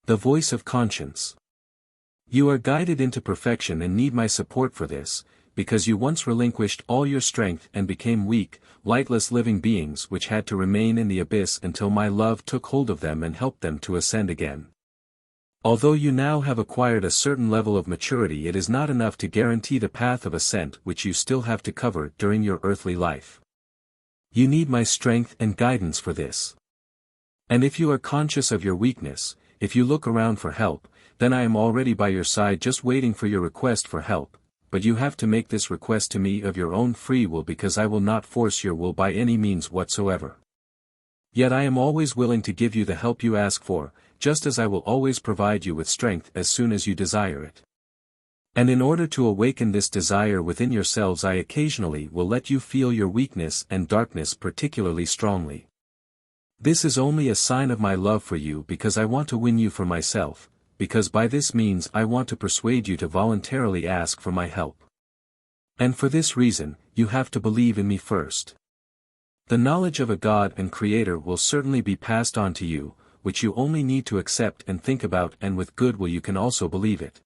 The voice of conscience. You are guided into perfection and need my support for this, because you once relinquished all your strength and became weak, lightless living beings which had to remain in the abyss until my love took hold of them and helped them to ascend again. Although you now have acquired a certain level of maturity, it is not enough to guarantee the path of ascent which you still have to cover during your earthly life. You need my strength and guidance for this. And if you are conscious of your weakness, if you look around for help, then I am already by your side just waiting for your request for help, but you have to make this request to me of your own free will, because I will not force your will by any means whatsoever. Yet I am always willing to give you the help you ask for, just as I will always provide you with strength as soon as you desire it. And in order to awaken this desire within yourselves, I occasionally will let you feel your weakness and darkness particularly strongly. This is only a sign of my love for you, because I want to win you for myself, because by this means I want to persuade you to voluntarily ask for my help. And for this reason, you have to believe in me first. The knowledge of a God and Creator will certainly be passed on to you, which you only need to accept and think about, and with good will you can also believe it.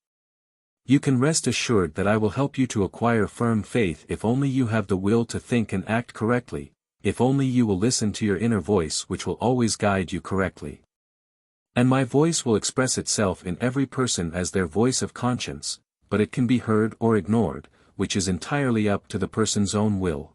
You can rest assured that I will help you to acquire firm faith if only you have the will to think and act correctly, if only you will listen to your inner voice which will always guide you correctly. And my voice will express itself in every person as their voice of conscience, but it can be heard or ignored, which is entirely up to the person's own will.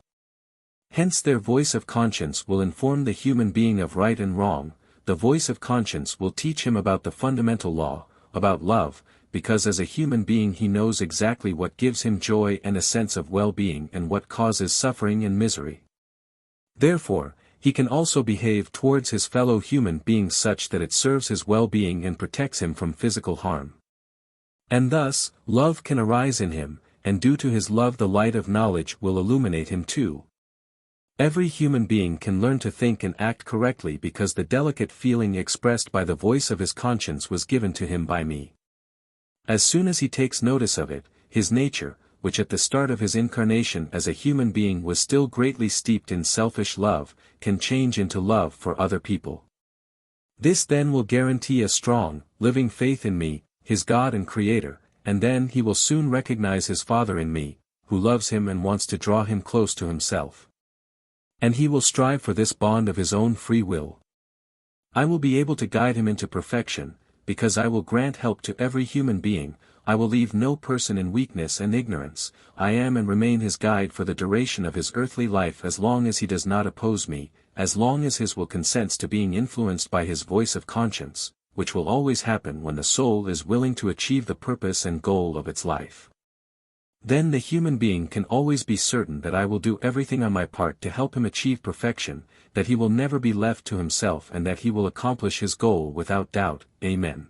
Hence their voice of conscience will inform the human being of right and wrong. The voice of conscience will teach him about the fundamental law, about love, because as a human being he knows exactly what gives him joy and a sense of well-being and what causes suffering and misery. Therefore, he can also behave towards his fellow human beings such that it serves his well-being and protects him from physical harm. And thus, love can arise in him, and due to his love the light of knowledge will illuminate him too. Every human being can learn to think and act correctly because the delicate feeling expressed by the voice of his conscience was given to him by me. As soon as he takes notice of it, his nature, which at the start of his incarnation as a human being was still greatly steeped in selfish love, can change into love for other people. This then will guarantee a strong, living faith in me, his God and Creator, and then he will soon recognize his Father in me, who loves him and wants to draw him close to himself. And he will strive for this bond of his own free will. I will be able to guide him into perfection, because I will grant help to every human being. I will leave no person in weakness and ignorance. I am and remain his guide for the duration of his earthly life, as long as he does not oppose me, as long as his will consents to being influenced by his voice of conscience, which will always happen when the soul is willing to achieve the purpose and goal of its life. Then the human being can always be certain that I will do everything on my part to help him achieve perfection, that he will never be left to himself, and that he will accomplish his goal without doubt. Amen.